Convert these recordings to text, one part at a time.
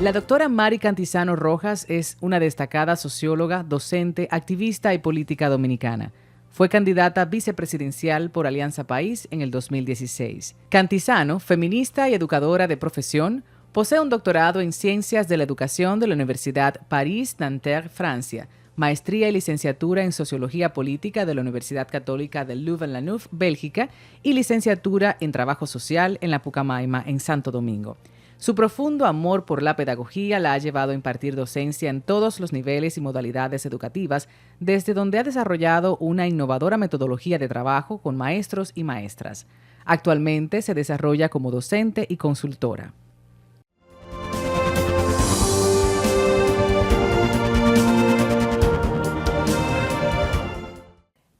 La doctora Mari Cantizano Rojas es una destacada socióloga, docente, activista y política dominicana. Fue candidata vicepresidencial por Alianza País en el 2016. Cantizano, feminista y educadora de profesión, posee un doctorado en Ciencias de la Educación de la Universidad París-Nanterre, Francia, maestría y licenciatura en Sociología Política de la Universidad Católica de Louvain-la-Neuve, Bélgica, y licenciatura en Trabajo Social en la Pucamaima, en Santo Domingo. Su profundo amor por la pedagogía la ha llevado a impartir docencia en todos los niveles y modalidades educativas, desde donde ha desarrollado una innovadora metodología de trabajo con maestros y maestras. Actualmente se desarrolla como docente y consultora.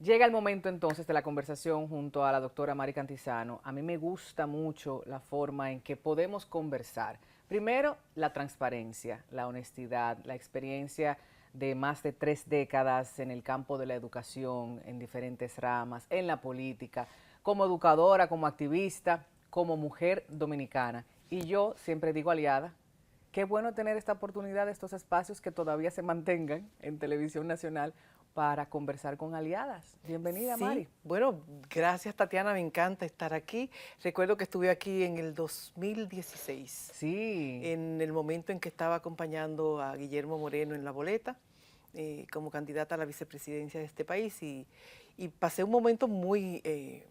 Llega el momento entonces de la conversación junto a la doctora Mari Cantizano. A mí me gusta mucho la forma en que podemos conversar. Primero, la transparencia, la honestidad, la experiencia de más de 3 décadas en el campo de la educación, en diferentes ramas, en la política, como educadora, como activista, como mujer dominicana. Y yo siempre digo aliada. Qué bueno tener esta oportunidad, estos espacios que todavía se mantengan en Televisión Nacional para conversar con aliadas. Bienvenida, Sí, Mari. bueno, gracias, Tatiana, me encanta estar aquí. Recuerdo que estuve aquí en el 2016, Sí, en el momento en que estaba acompañando a Guillermo Moreno en la boleta, como candidata a la vicepresidencia de este país, y pasé un momento muy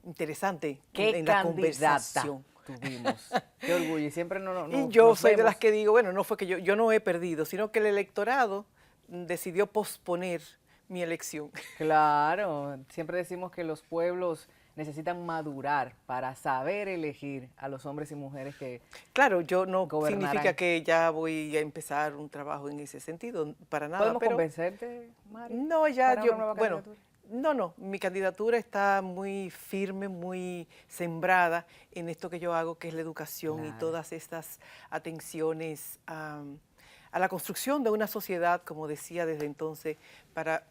interesante qué en la candidata conversación. tuvimos. Qué orgullo. Y siempre Y yo nos soy de las vemos. que digo, bueno, no fue que yo no he perdido, sino que el electorado decidió posponer mi elección. Claro, siempre decimos que los pueblos necesitan madurar para saber elegir a los hombres y mujeres que Claro, yo no significa gobernarán. que ya voy a empezar un trabajo en ese sentido, para nada, ¿Podemos pero convencerte, Mari, no, ya para yo, una nueva bueno, candidatura? no, mi candidatura está muy firme, muy sembrada en esto que yo hago, que es la educación y Claro. todas estas atenciones a la construcción de una sociedad, como decía desde entonces, para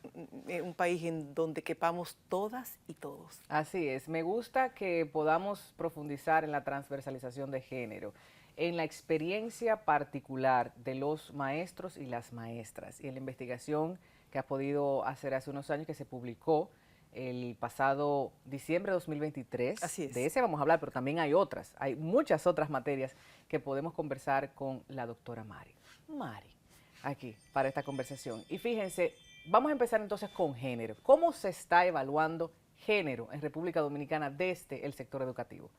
un país en donde quepamos todas y todos. Así es, me gusta que podamos profundizar en la transversalización de género, en la experiencia particular de los maestros y las maestras y en la investigación que ha podido hacer hace unos años que se publicó el pasado diciembre de 2023. Así De es. ese vamos a hablar, pero también hay otras, hay muchas otras materias que podemos conversar con la doctora Mari. Mari, aquí, para esta conversación. Y fíjense, vamos a empezar entonces con género. ¿Cómo se está evaluando género en República Dominicana desde el sector educativo?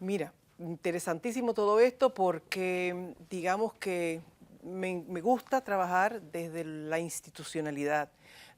Mira, interesantísimo todo esto porque digamos que me gusta trabajar desde la institucionalidad,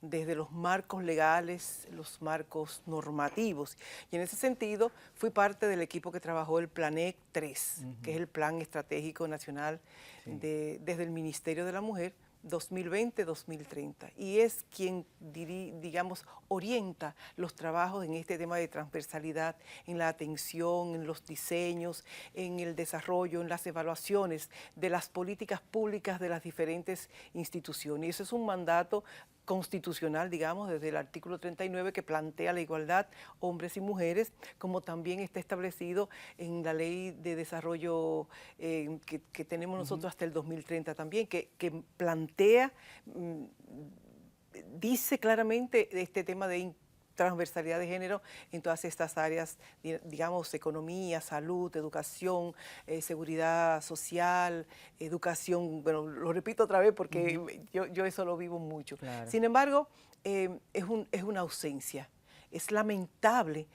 desde los marcos legales, los marcos normativos. Y en ese sentido fui parte del equipo que trabajó el PLANEC 3, que es el Plan Estratégico Nacional Sí. desde el Ministerio de la Mujer 2020-2030, y es quien, digamos, orienta los trabajos en este tema de transversalidad, en la atención, en los diseños, en el desarrollo, en las evaluaciones de las políticas públicas de las diferentes instituciones. Y eso es un mandato constitucional, digamos, desde el artículo 39, que plantea la igualdad hombres y mujeres, como también está establecido en la ley de desarrollo que tenemos nosotros hasta el 2030 también, que plantea, dice claramente este tema de transversalidad de género en todas estas áreas, digamos, economía, salud, educación, seguridad social, educación. Bueno, lo repito otra vez porque yo eso lo vivo mucho. Claro. Sin embargo, es una ausencia. Es lamentable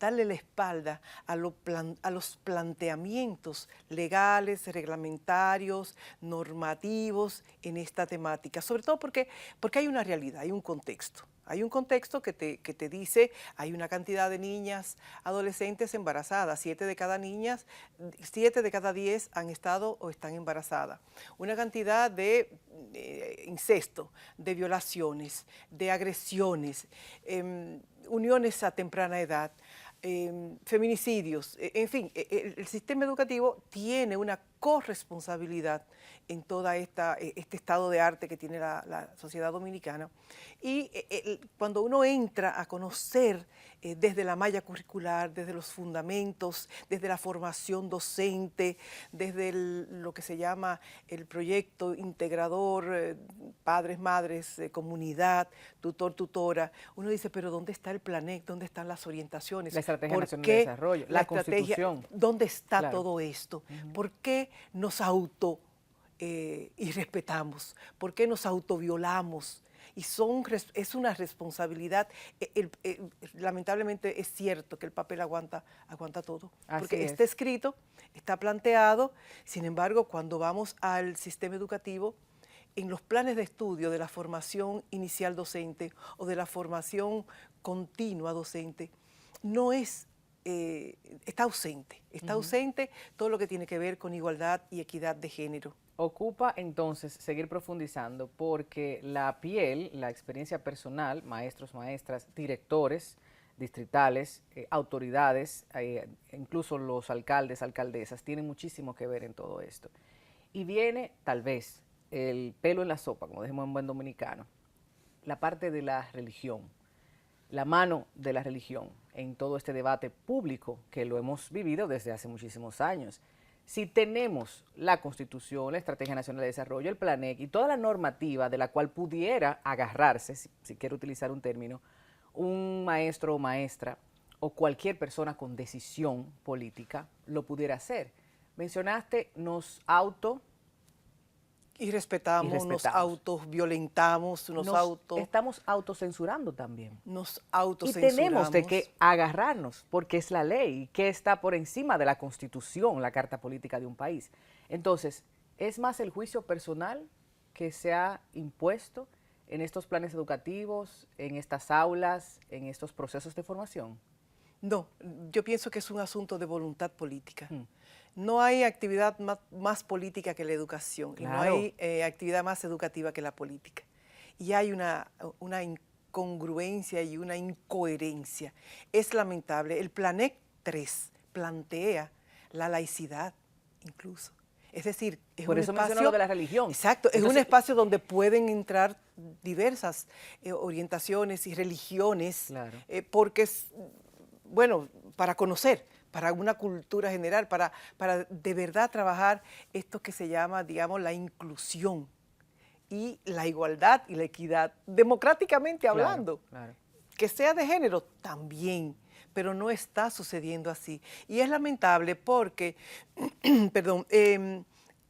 darle la espalda a los planteamientos legales, reglamentarios, normativos en esta temática, sobre todo porque hay una realidad, hay un contexto. Hay un contexto que te dice, hay una cantidad de niñas, adolescentes embarazadas, 7 de cada 10 han estado o están embarazadas. Una cantidad de incesto, de violaciones, de agresiones, uniones a temprana edad, feminicidios, en fin, el sistema educativo tiene una corresponsabilidad en toda este estado de arte que tiene la sociedad dominicana. Y cuando uno entra a conocer desde la malla curricular, desde los fundamentos, desde la formación docente, desde lo que se llama el proyecto integrador, padres, madres, comunidad, tutor, tutora, uno dice, pero ¿dónde está el PLANEC? ¿Dónde están las orientaciones? La Estrategia Nacional de Desarrollo, la Constitución. ¿Dónde está Claro. todo esto? ¿Por qué nos irrespetamos? ¿Por qué nos autoviolamos? Y es una responsabilidad. Lamentablemente es cierto que el papel aguanta todo, porque está escrito, está planteado. Sin embargo, cuando vamos al sistema educativo, en los planes de estudio de la formación inicial docente o de la formación continua docente, no es, está ausente todo lo que tiene que ver con igualdad y equidad de género. Ocupa entonces seguir profundizando porque la piel, la experiencia personal, maestros, maestras, directores distritales, autoridades, incluso los alcaldes, alcaldesas, tienen muchísimo que ver en todo esto. Y viene, tal vez, el pelo en la sopa, como decimos en buen dominicano, la parte de la religión, la mano de la religión en todo este debate público que lo hemos vivido desde hace muchísimos años. Si tenemos la Constitución, la Estrategia Nacional de Desarrollo, el PLANEC y toda la normativa de la cual pudiera agarrarse, si quiero utilizar un término, un maestro o maestra o cualquier persona con decisión política lo pudiera hacer. Mencionaste, nos irrespetamos, nos autoviolentamos, estamos autocensurando también. Nos autocensuramos. Y tenemos de qué agarrarnos, porque es la ley que está por encima de la Constitución, la Carta Política de un país. Entonces, ¿es más el juicio personal que se ha impuesto en estos planes educativos, en estas aulas, en estos procesos de formación? No, yo pienso que es un asunto de voluntad política. No hay actividad más política que la educación, claro. Y no hay actividad más educativa que la política. Y hay una incongruencia y una incoherencia. Es lamentable. El PLANEC 3 plantea la laicidad incluso. Es decir, es por un eso espacio, menciono lo de la religión. Exacto, entonces, es un espacio donde pueden entrar diversas orientaciones y religiones, claro. Porque es, bueno, para conocer, para una cultura general, para de verdad trabajar esto que se llama, digamos, la inclusión y la igualdad y la equidad, democráticamente hablando. Claro. Que sea de género también, pero no está sucediendo así. Y es lamentable porque, perdón,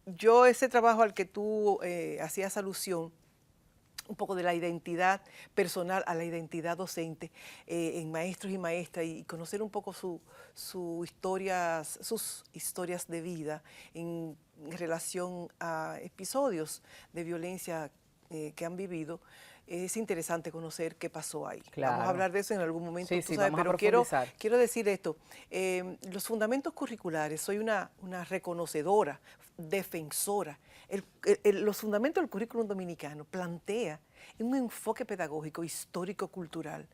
yo ese trabajo al que tú hacías alusión, un poco de la identidad personal a la identidad docente en maestros y maestras y conocer un poco sus historias de vida en relación a episodios de violencia que han vivido. Es interesante conocer qué pasó ahí. Claro. Vamos a hablar de eso en algún momento, sí, tú sabes, vamos pero a quiero decir esto. Los fundamentos curriculares, soy una reconocedora, defensora. Los fundamentos del currículum dominicano plantea un enfoque pedagógico histórico-cultural,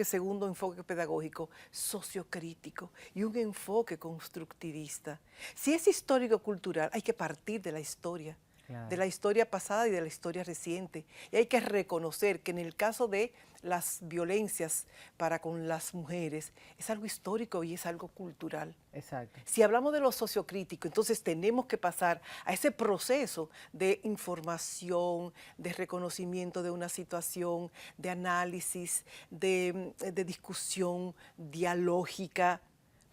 segundo enfoque pedagógico sociocrítico y un enfoque constructivista. Si es histórico-cultural, hay que partir de la historia. Claro. De la historia pasada y de la historia reciente. Y hay que reconocer que en el caso de las violencias para con las mujeres es algo histórico y es algo cultural. Exacto. Si hablamos de lo sociocrítico, entonces tenemos que pasar a ese proceso de información, de reconocimiento de una situación, de análisis, de discusión dialógica,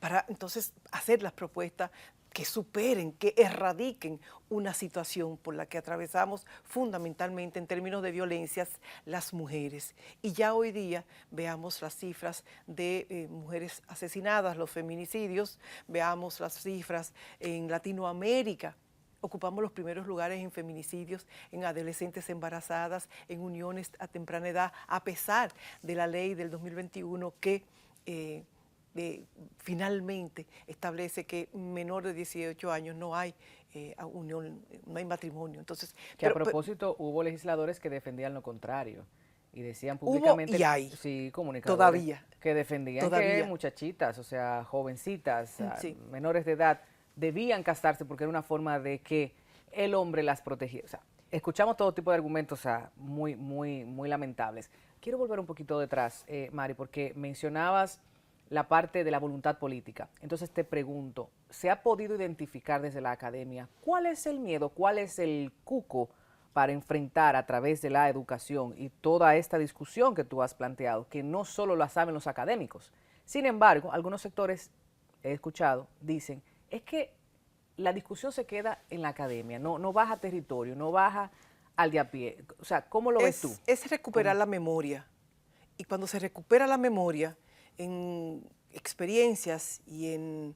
para entonces hacer las propuestas que superen, que erradiquen una situación por la que atravesamos fundamentalmente en términos de violencias las mujeres. Y ya hoy día veamos las cifras de mujeres asesinadas, los feminicidios, veamos las cifras en Latinoamérica. Ocupamos los primeros lugares en feminicidios, en adolescentes embarazadas, en uniones a temprana edad, a pesar de la ley del 2021 que finalmente establece que menor de 18 años no hay unión, no hay matrimonio. Entonces, a propósito, hubo legisladores que defendían lo contrario y decían públicamente, y hay, sí, comunicadores, todavía, que defendían que muchachitas, o sea, jovencitas, sí, menores de edad, debían casarse porque era una forma de que el hombre las protegiera. O sea, escuchamos todo tipo de argumentos, o sea, muy lamentables. Quiero volver un poquito detrás, Mari, porque mencionabas la parte de la voluntad política. Entonces te pregunto, ¿se ha podido identificar desde la academia cuál es el miedo, cuál es el cuco para enfrentar a través de la educación y toda esta discusión que tú has planteado, que no solo la saben los académicos? Sin embargo, algunos sectores, he escuchado, dicen, es que la discusión se queda en la academia, no baja a territorio, no baja al de a pie. O sea, ¿cómo lo ves tú? Es recuperar la memoria. Y cuando se recupera la memoria en experiencias y en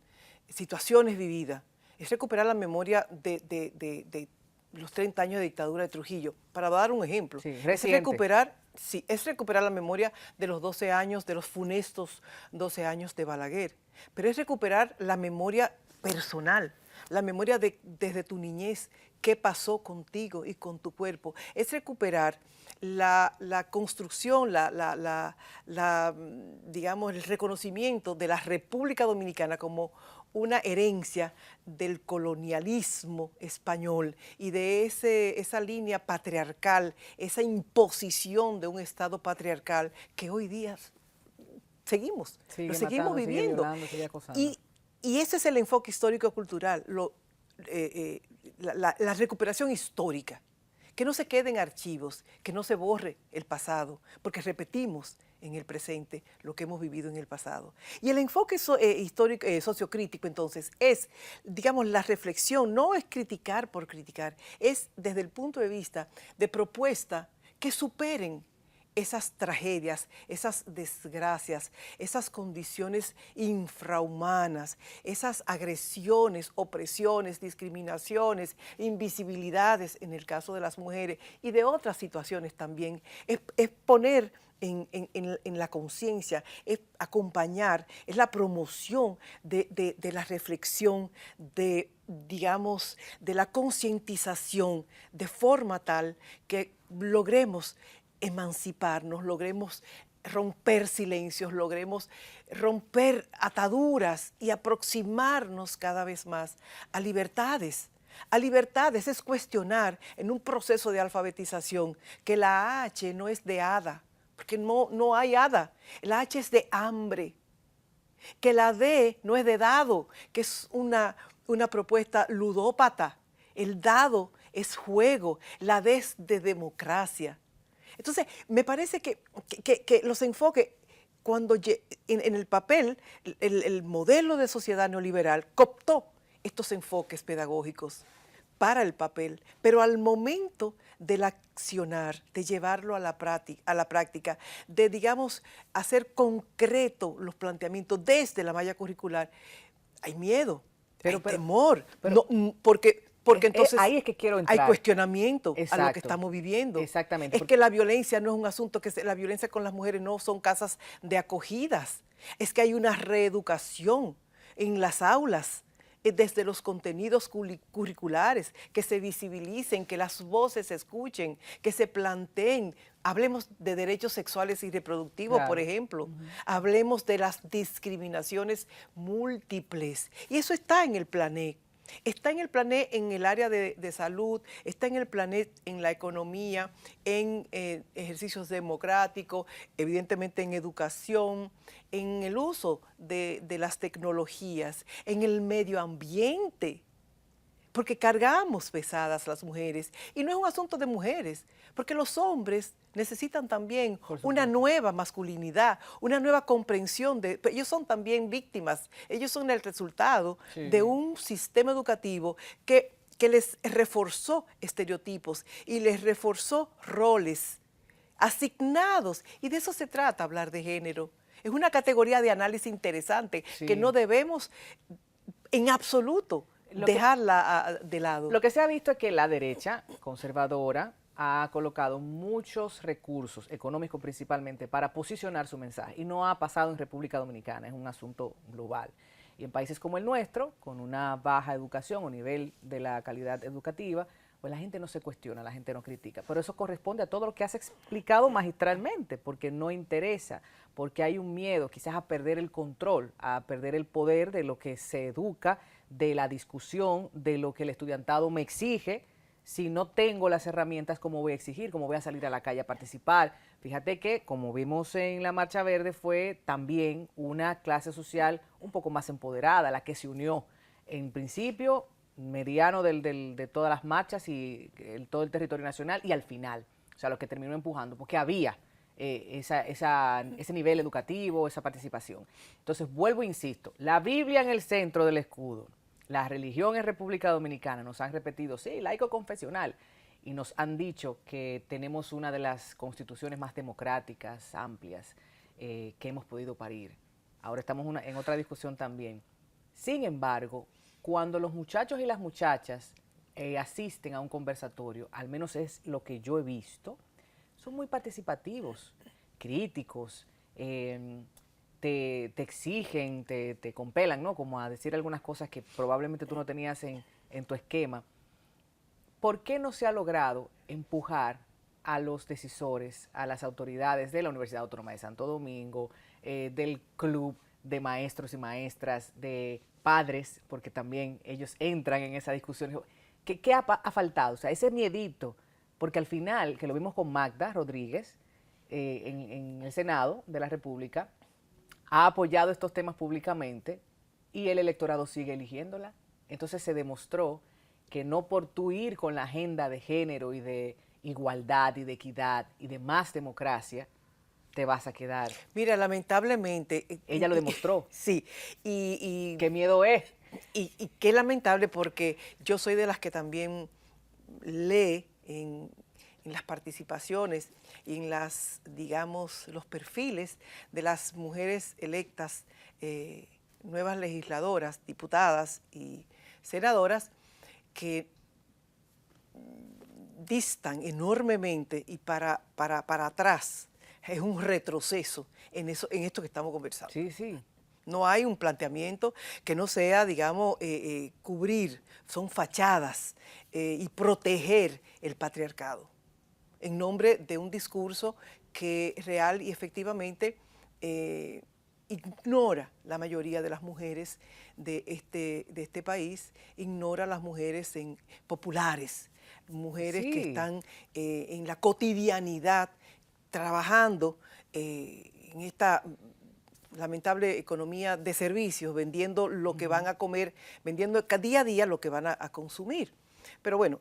situaciones vividas, es recuperar la memoria de los 30 años de dictadura de Trujillo. Para dar un ejemplo, Sí, es recuperar la memoria de los 12 años, de los funestos 12 años de Balaguer, pero es recuperar la memoria personal, la memoria desde tu niñez, qué pasó contigo y con tu cuerpo. Es recuperar la construcción, digamos, el reconocimiento de la República Dominicana como una herencia del colonialismo español y de esa línea patriarcal, esa imposición de un Estado patriarcal que hoy día lo seguimos viviendo. Sigue violando, sigue acosando. Y ese es el enfoque histórico-cultural, la recuperación histórica, que no se quede en archivos, que no se borre el pasado, porque repetimos en el presente lo que hemos vivido en el pasado. Y el enfoque histórico, sociocrítico, entonces, es, digamos, la reflexión, no es criticar por criticar, es desde el punto de vista de propuesta que superen esas tragedias, esas desgracias, esas condiciones infrahumanas, esas agresiones, opresiones, discriminaciones, invisibilidades en el caso de las mujeres y de otras situaciones también. Es poner en la conciencia, es acompañar, es la promoción de la reflexión, digamos, de la concientización, de forma tal que logremos emanciparnos, logremos romper silencios, logremos romper ataduras y aproximarnos cada vez más a libertades. A libertades es cuestionar en un proceso de alfabetización que la H no es de hada, porque no hay hada, la H es de hambre, que la D no es de dado, que es una propuesta ludópata, el dado es juego, la D es de democracia. Entonces, me parece que los enfoques, cuando en el papel, el modelo de sociedad neoliberal cooptó estos enfoques pedagógicos para el papel, pero al momento del accionar, de llevarlo a la práctica, de, digamos, hacer concreto los planteamientos desde la malla curricular, hay miedo, hay temor, porque entonces ahí es que quiero entrar. Hay cuestionamiento Exacto. a lo que estamos viviendo. Exactamente. Es que la violencia no es un asunto, la violencia con las mujeres no son casas de acogidas. Es que hay una reeducación en las aulas, desde los contenidos curriculares, que se visibilicen, que las voces se escuchen, que se planteen. Hablemos de derechos sexuales y reproductivos, claro, por ejemplo. Hablemos de las discriminaciones múltiples. Y eso está en el PLANEC. Está en el PLANEC en el área de salud, está en el PLANEC en la economía, en ejercicios democráticos, evidentemente en educación, en el uso de las tecnologías, en el medio ambiente, porque cargamos pesadas las mujeres. Y no es un asunto de mujeres, porque los hombres necesitan también una nueva masculinidad, una nueva comprensión. Ellos son también víctimas, ellos son el resultado de un sistema educativo que les reforzó estereotipos y les reforzó roles asignados. Y de eso se trata hablar de género. Es una categoría de análisis interesante que no debemos en absoluto dejarla de lado. Lo que se ha visto es que la derecha conservadora ha colocado muchos recursos, económicos principalmente, para posicionar su mensaje. Y no ha pasado en República Dominicana, es un asunto global. Y en países como el nuestro, con una baja educación o nivel de la calidad educativa, pues la gente no se cuestiona, la gente no critica. Pero eso corresponde a todo lo que has explicado magistralmente, porque no interesa, porque hay un miedo quizás a perder el control, a perder el poder de lo que se educa, de la discusión, de lo que el estudiantado me exige. Si no tengo las herramientas, ¿cómo voy a exigir? ¿Cómo voy a salir a la calle a participar? Fíjate que, como vimos en la Marcha Verde, fue también una clase social un poco más empoderada, la que se unió. En principio, mediano de todas las marchas y todo el territorio nacional, y al final, o sea, lo que terminó empujando, porque había ese nivel educativo, esa participación. Entonces, vuelvo e insisto, la Biblia en el centro del escudo, la religión en República Dominicana, nos han repetido, sí, laico confesional, y nos han dicho que tenemos una de las constituciones más democráticas, amplias, que hemos podido parir. Ahora estamos en otra discusión también. Sin embargo, cuando los muchachos y las muchachas asisten a un conversatorio, al menos es lo que yo he visto, son muy participativos, críticos, te exigen, te compelan, ¿no? Como a decir algunas cosas que probablemente tú no tenías en tu esquema. ¿Por qué no se ha logrado empujar a los decisores, a las autoridades de la Universidad Autónoma de Santo Domingo, del club de maestros y maestras, de padres, porque también ellos entran en esa discusión? ¿Qué ha faltado? O sea, ese miedito, porque al final, que lo vimos con Magda Rodríguez en el Senado de la República, ha apoyado estos temas públicamente y el electorado sigue eligiéndola. Entonces se demostró que no por tú ir con la agenda de género y de igualdad y de equidad y de más democracia, te vas a quedar. Mira, lamentablemente... Ella lo demostró. Sí. ¿Qué miedo es? Y qué lamentable, porque yo soy de las que también lee en las participaciones y en las, digamos, los perfiles de las mujeres electas, nuevas legisladoras, diputadas y senadoras, que distan enormemente y para atrás. Es un retroceso en esto que estamos conversando. Sí, sí. No hay un planteamiento que no sea, digamos, cubrir, son fachadas y proteger el patriarcado en nombre de un discurso que real y efectivamente ignora la mayoría de las mujeres de este país, ignora a las mujeres populares, mujeres Sí. que están en la cotidianidad trabajando en esta lamentable economía de servicios, vendiendo lo que van a comer, vendiendo día a día lo que van a consumir. Pero bueno,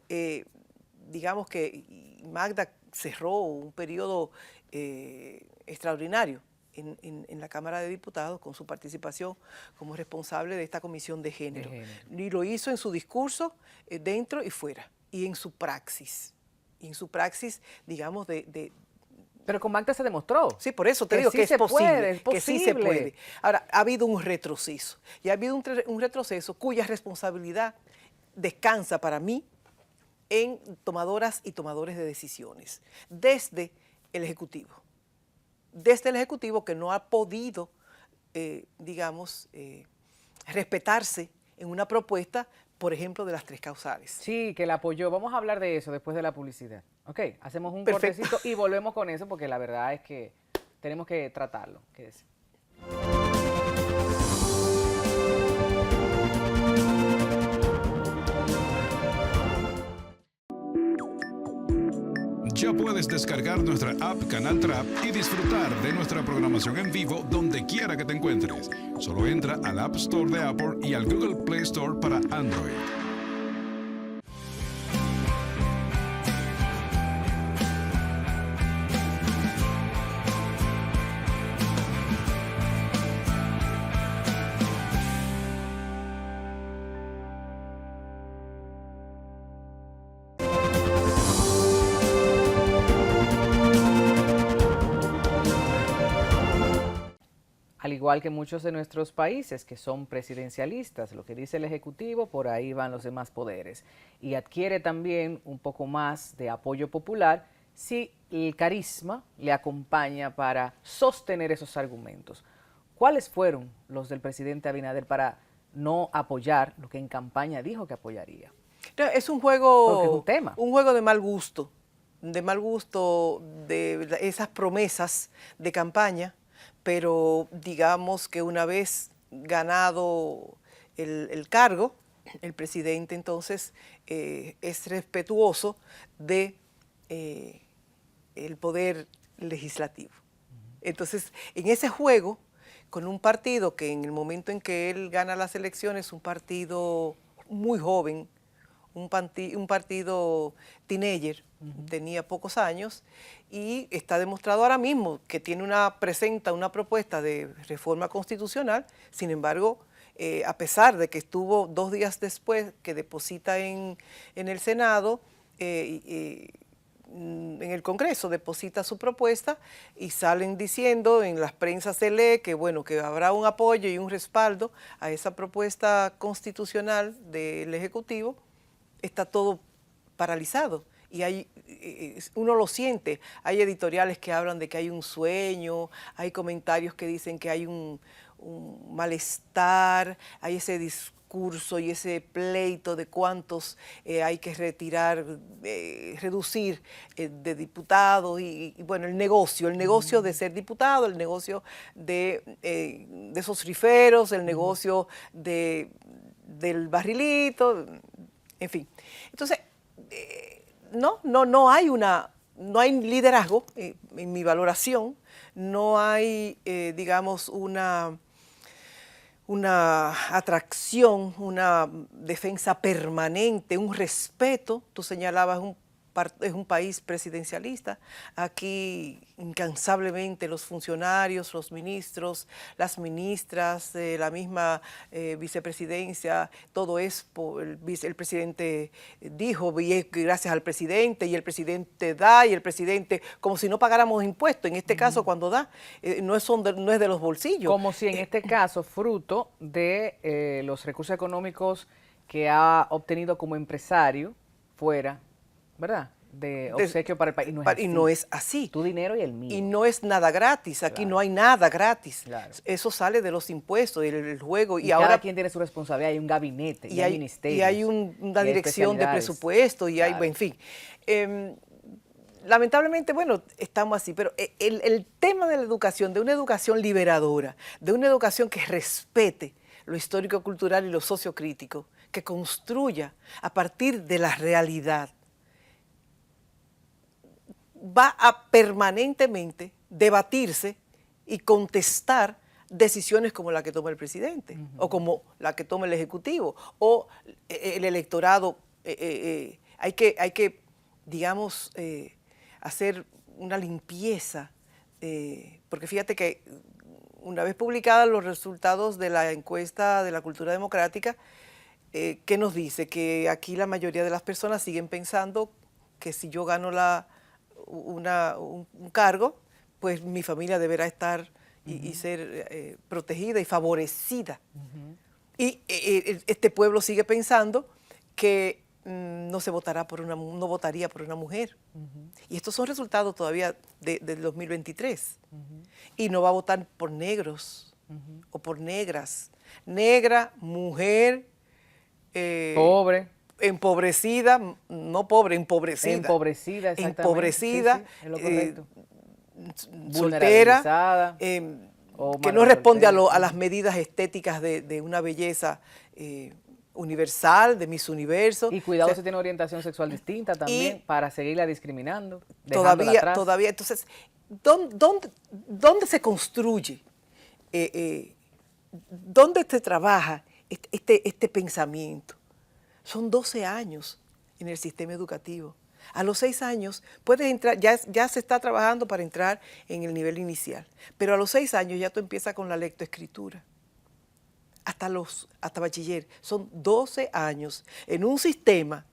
digamos que Magda cerró un periodo extraordinario en la Cámara de Diputados con su participación como responsable de esta comisión de género. Y lo hizo en su discurso, dentro y fuera, y en su praxis. Y en su praxis, digamos, Pero con Magda se demostró. Sí, por eso te digo que es posible, que sí se puede. Ahora, ha habido un retroceso, y ha habido un retroceso cuya responsabilidad descansa para mí en tomadoras y tomadores de decisiones, desde el Ejecutivo. Desde el Ejecutivo, que no ha podido, digamos, respetarse en una propuesta, por ejemplo, de las 3 causales. Sí, que la apoyó. Vamos a hablar de eso después de la publicidad. Ok, hacemos un Perfecto. cortecito y volvemos con eso, porque la verdad es que tenemos que tratarlo. Quédese. Ya puedes descargar nuestra app Canal Trap y disfrutar de nuestra programación en vivo donde quiera que te encuentres. Solo entra al App Store de Apple y al Google Play Store para Android. Al igual que muchos de nuestros países que son presidencialistas, lo que dice el Ejecutivo, por ahí van los demás poderes. Y adquiere también un poco más de apoyo popular si el carisma le acompaña para sostener esos argumentos. ¿Cuáles fueron los del presidente Abinader para no apoyar lo que en campaña dijo que apoyaría? No, es un Porque es juego, un tema. un juego de mal gusto, de esas promesas de campaña, pero digamos que una vez ganado el cargo, el presidente entonces es respetuoso de el poder legislativo. Entonces, en ese juego, con un partido que en el momento en que él gana las elecciones, un partido muy joven, un partido teenager, tenía pocos años, y está demostrado ahora mismo que presenta una propuesta de reforma constitucional. Sin embargo, a pesar de que estuvo 2 días después que deposita en el Senado, en el Congreso deposita su propuesta y salen diciendo, en las prensas se lee que bueno, que habrá un apoyo y un respaldo a esa propuesta constitucional del Ejecutivo. Está todo paralizado y uno lo siente. Hay editoriales que hablan de que hay un sueño, hay comentarios que dicen que hay un malestar, hay ese discurso y ese pleito de cuántos hay que retirar, reducir de diputados y bueno, el negocio de ser diputado, el negocio de esos riferos, el negocio del barrilito, en fin. Entonces, no hay liderazgo en mi valoración, no hay, digamos, una atracción, una defensa permanente, un respeto. Tú señalabas, es un país presidencialista. Aquí incansablemente los funcionarios, los ministros, las ministras, la misma vicepresidencia, todo es el presidente dijo, y es gracias al presidente, y el presidente da, y el presidente, como si no pagáramos impuestos, en este caso cuando da, no es de los bolsillos. Como si en este caso, fruto de los recursos económicos que ha obtenido como empresario fuera, ¿verdad?, de obsequio para el país. Y no es así. Tu dinero y el mío. Y no es nada gratis. Aquí no hay nada gratis. Claro. Eso sale de los impuestos, el juego. Y ahora, cada quien tiene su responsabilidad. Hay un gabinete, y hay ministerios. Y hay una dirección de presupuesto, y hay, en fin. Lamentablemente, bueno, estamos así, pero el tema de la educación, de una educación liberadora, de una educación que respete lo histórico-cultural y lo sociocrítico, que construya a partir de la realidad, va a permanentemente debatirse y contestar decisiones como la que toma el presidente, o como la que toma el Ejecutivo, o el electorado. Hay que, digamos, hacer una limpieza, porque fíjate que una vez publicados los resultados de la encuesta de la cultura democrática, ¿qué nos dice? Que aquí la mayoría de las personas siguen pensando que si yo gano un cargo, pues mi familia deberá estar y ser protegida y favorecida. Y este pueblo sigue pensando que no votaría por una mujer. Y estos son resultados todavía del 2023. Y no va a votar por negros o por negras. Negra, mujer, pobre, empobrecida, no pobre, empobrecida. Empobrecida, exactamente. Empobrecida, sí, es lo correcto. Soltera, que no responde a las medidas estéticas de una belleza universal, de Miss Universo. Y cuidado, si tiene orientación sexual distinta también, para seguirla discriminando. Todavía. Entonces, ¿dónde se construye? ¿Dónde se trabaja este pensamiento? Son 12 años en el sistema educativo. A los 6 años puedes entrar, ya se está trabajando para entrar en el nivel inicial, pero a los 6 años ya tú empiezas con la lectoescritura. Hasta bachiller. Son 12 años en un sistema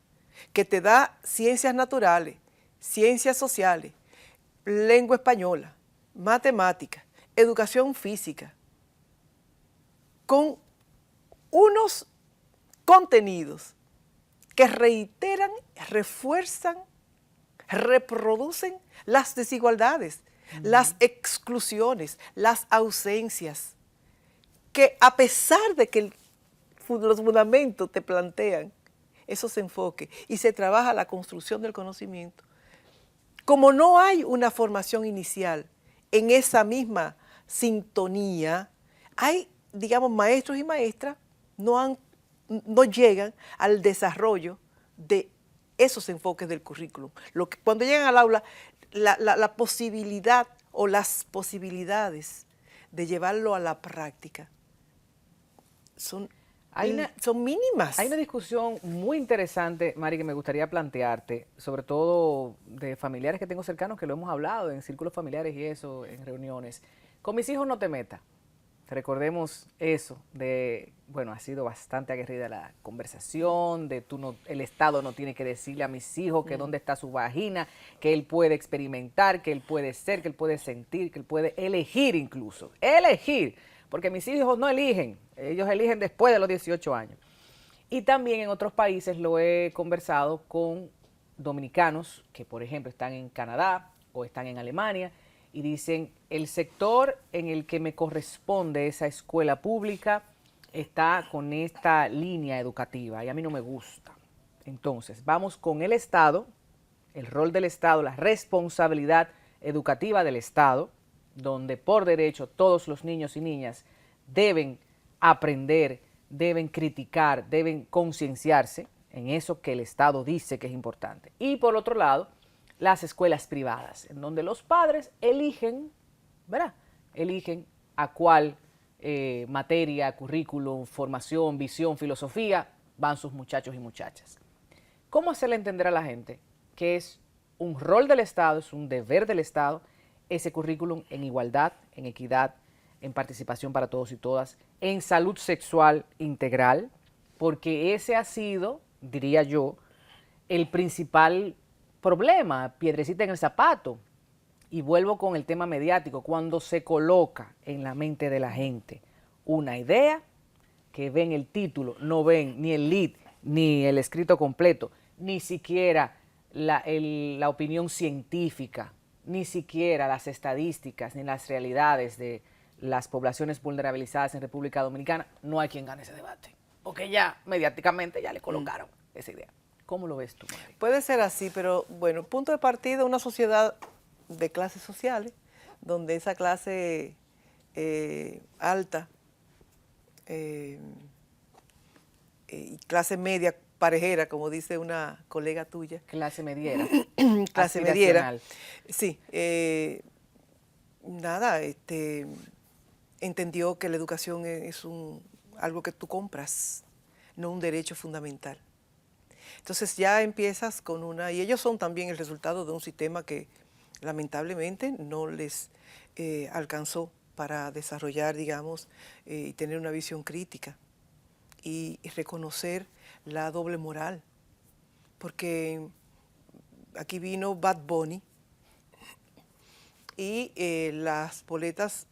que te da ciencias naturales, ciencias sociales, lengua española, matemáticas, educación física, con unos contenidos que reiteran, refuerzan, reproducen las desigualdades, las exclusiones, las ausencias, que a pesar de que los fundamentos te plantean esos enfoques y se trabaja la construcción del conocimiento, como no hay una formación inicial en esa misma sintonía, hay, digamos, maestros y maestras no llegan al desarrollo de esos enfoques del currículum. Cuando llegan al aula, la posibilidad o las posibilidades de llevarlo a la práctica son mínimas. Hay una discusión muy interesante, Mari, que me gustaría plantearte, sobre todo de familiares que tengo cercanos, que lo hemos hablado en círculos familiares y eso, en reuniones. Con mis hijos no te metas. Recordemos eso, bueno, ha sido bastante aguerrida la conversación, el Estado no tiene que decirle a mis hijos que dónde está su vagina, que él puede experimentar, que él puede ser, que él puede sentir, que él puede elegir incluso. Elegir, porque mis hijos no eligen, ellos eligen después de los 18 años. Y también en otros países lo he conversado con dominicanos que, por ejemplo, están en Canadá o están en Alemania, y dicen, el sector en el que me corresponde esa escuela pública está con esta línea educativa y a mí no me gusta. Entonces, vamos con el Estado, el rol del Estado, la responsabilidad educativa del Estado, donde por derecho todos los niños y niñas deben aprender, deben criticar, deben concienciarse en eso que el Estado dice que es importante. Y por otro lado, las escuelas privadas, en donde los padres eligen, ¿verdad? Eligen a cuál materia, currículum, formación, visión, filosofía van sus muchachos y muchachas. ¿Cómo hacerle entender a la gente que es un rol del Estado, es un deber del Estado, ese currículum en igualdad, en equidad, en participación para todos y todas, en salud sexual integral? Porque ese ha sido, diría yo, el principal problema, piedrecita en el zapato. Y vuelvo con el tema mediático, cuando se coloca en la mente de la gente una idea, que ven el título, no ven ni el lead, ni el escrito completo, ni siquiera la opinión científica, ni siquiera las estadísticas, ni las realidades de las poblaciones vulnerabilizadas en República Dominicana, no hay quien gane ese debate. Porque ya mediáticamente ya le colocaron esa idea. ¿Cómo lo ves tú, Mari? Puede ser así, pero bueno, punto de partida, una sociedad de clases sociales, donde esa clase alta y clase media parejera, como dice una colega tuya. Clase mediera. Clase mediera. Sí. Nada, entendió que la educación es algo que tú compras, no un derecho fundamental. Entonces ya empiezas con y ellos son también el resultado de un sistema que lamentablemente no les alcanzó para desarrollar, digamos, y tener una visión crítica y reconocer la doble moral. Porque aquí vino Bad Bunny y las boletas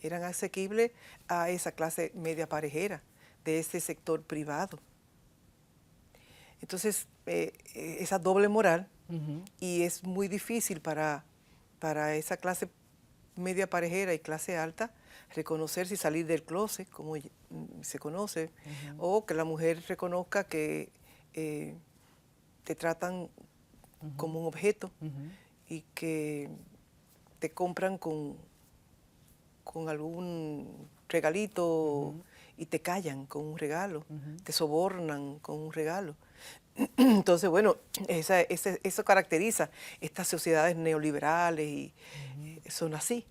eran asequibles a esa clase media parejera de ese sector privado. Entonces, esa doble moral, y es muy difícil para esa clase media parejera y clase alta reconocerse y salir del closet, como se conoce, o que la mujer reconozca que te tratan como un objeto y que te compran con algún regalito y te callan con un regalo, te sobornan con un regalo. Entonces, bueno, eso caracteriza estas sociedades neoliberales y son así.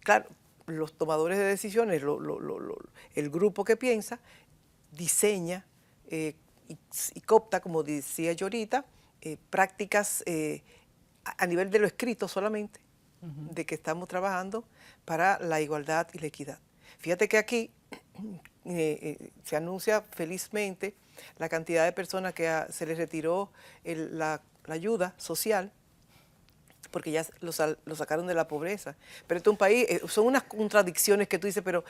Claro, los tomadores de decisiones, el grupo que piensa, diseña y coopta, como decía yo ahorita, prácticas a nivel de lo escrito solamente, de que estamos trabajando para la igualdad y la equidad. Fíjate que aquí se anuncia felizmente la cantidad de personas que se les retiró la ayuda social, porque ya lo sacaron de la pobreza. Pero este es un país, son unas contradicciones que tú dices, pero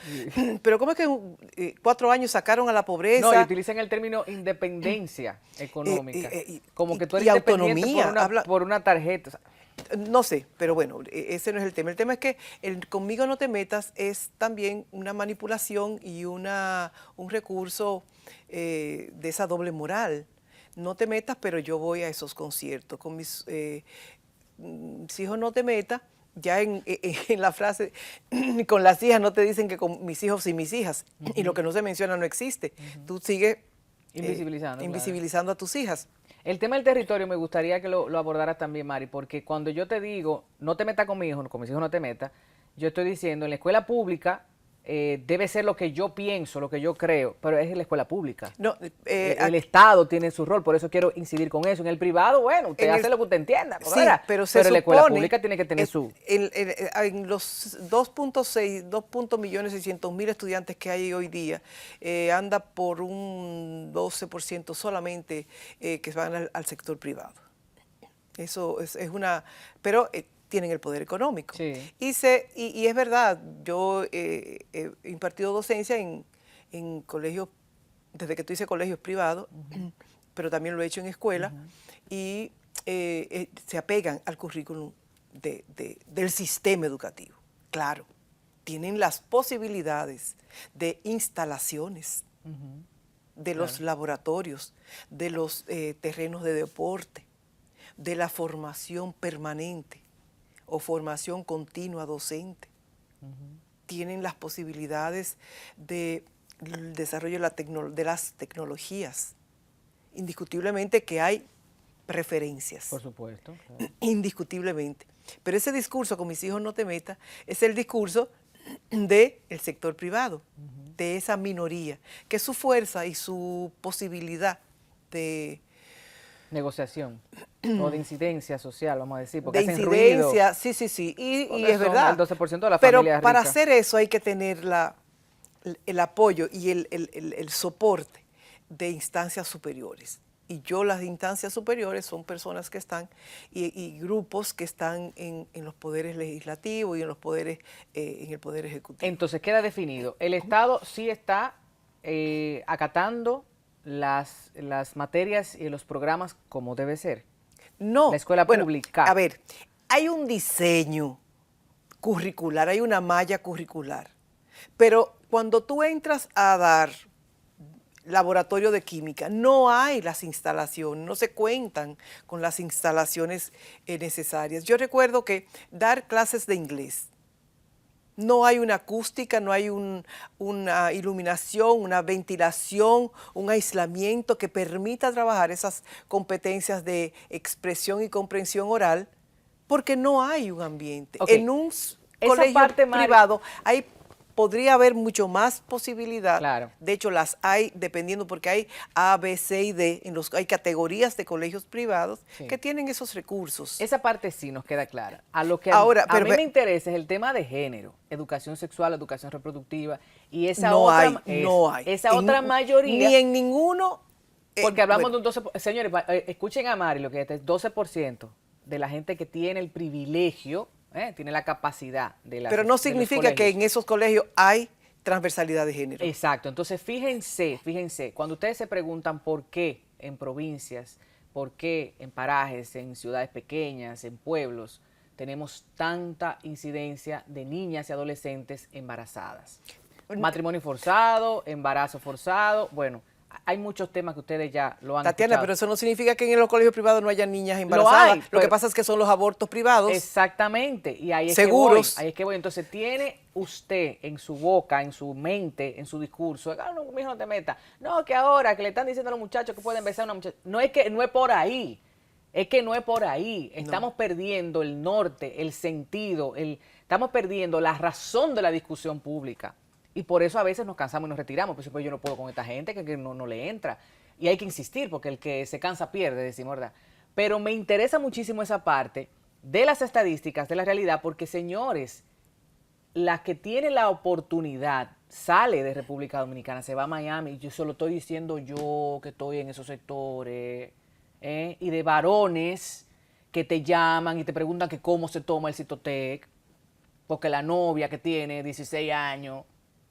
¿cómo es que 4 años sacaron a la pobreza? No, y utilizan el término independencia económica, como que tú eres independiente autonomía, por una tarjeta. O sea, no sé, pero bueno, ese no es el tema. El tema es que el conmigo no te metas es también una manipulación y un recurso de esa doble moral, no te metas, pero yo voy a esos conciertos. Con mis hijos no te metas, ya en la frase, con las hijas no te dicen que con mis hijos y mis hijas, y lo que no se menciona no existe. Tú sigues invisibilizando a tus hijas. El tema del territorio me gustaría que lo abordaras también, Mari, porque cuando yo te digo, no te metas con mi hijo, con mis hijos no te metas, yo estoy diciendo, en la escuela pública debe ser lo que yo pienso, lo que yo creo, pero es en la escuela pública. No, el Estado tiene su rol, por eso quiero incidir con eso. En el privado, bueno, usted hace lo que usted entienda, sí, pero la escuela pública tiene que tener su... En los 2.600.000 estudiantes que hay hoy día, anda por un 12% solamente que van al sector privado. Eso es una... Pero tienen el poder económico. Sí. Y es verdad, yo he impartido docencia en colegios, desde que tú hice colegios privados, pero también lo he hecho en escuela, y se apegan al currículum del sistema educativo. Claro, tienen las posibilidades de instalaciones, de los laboratorios, de los terrenos de deporte, de la formación permanente o formación continua docente. Tienen las posibilidades del desarrollo de las tecnologías. Indiscutiblemente que hay preferencias. Por supuesto. Claro. Indiscutiblemente. Pero ese discurso, con mis hijos no te metas, es el discurso del sector privado, de esa minoría, que su fuerza y su posibilidad de negociación o de incidencia social, vamos a decir, porque de hacen incidencia, ruido. sí, y es verdad. El 12% de la pero familia para rica. hacer eso hay que tener el apoyo y el soporte de instancias superiores. Y las instancias superiores son personas que están y grupos que están en los poderes legislativos y en los poderes en el poder ejecutivo. Entonces queda definido. El Estado sí está acatando las materias y los programas como debe ser. No. La escuela pública. A ver, hay un diseño curricular, hay una malla curricular, pero cuando tú entras a dar laboratorio de química, no hay las instalaciones, no se cuentan con las instalaciones necesarias. Yo recuerdo que dar clases de inglés, no hay una acústica, no hay una iluminación, una ventilación, un aislamiento que permita trabajar esas competencias de expresión y comprensión oral, porque no hay un ambiente. Okay. En un colegio privado podría haber mucho más posibilidad. Claro. De hecho, las hay, dependiendo, porque hay A, B, C y D, hay categorías de colegios privados que tienen esos recursos. Esa parte sí nos queda clara. A lo que Ahora, a mí me interesa es el tema de género, educación sexual, educación reproductiva, y esa no otra, hay. Esa otra mayoría. Ni en ninguno. Porque hablamos de un 12%. Señores, escuchen a Mari lo que es 12% de la gente que tiene el privilegio, tiene la capacidad de la. Pero no significa que en esos colegios hay transversalidad de género. Exacto. Entonces, fíjense, cuando ustedes se preguntan por qué en provincias, por qué en parajes, en ciudades pequeñas, en pueblos, tenemos tanta incidencia de niñas y adolescentes embarazadas. Matrimonio forzado, embarazo forzado, bueno. Hay muchos temas que ustedes ya lo han Tatiana, escuchado. pero eso no significa que en los colegios privados no haya niñas embarazadas. Lo que pasa es que son los abortos privados. Exactamente. Y ahí es seguros. Ahí es que voy. Entonces, tiene usted en su boca, en su mente, en su discurso, no, mi hijo no te meta. No, que ahora que le están diciendo a los muchachos que pueden besar a una muchacha. No es por ahí. Es que no es por ahí. Estamos perdiendo el norte, el sentido, estamos perdiendo la razón de la discusión pública. Y por eso a veces nos cansamos y nos retiramos. Pues yo no puedo con esta gente que no le entra. Y hay que insistir porque el que se cansa pierde, decimos, ¿verdad? Pero me interesa muchísimo esa parte de las estadísticas, de la realidad, porque, señores, la que tiene la oportunidad sale de República Dominicana, se va a Miami. Yo se lo estoy diciendo yo que estoy en esos sectores. Y de varones que te llaman y te preguntan que cómo se toma el Citotec, porque la novia que tiene 16 años,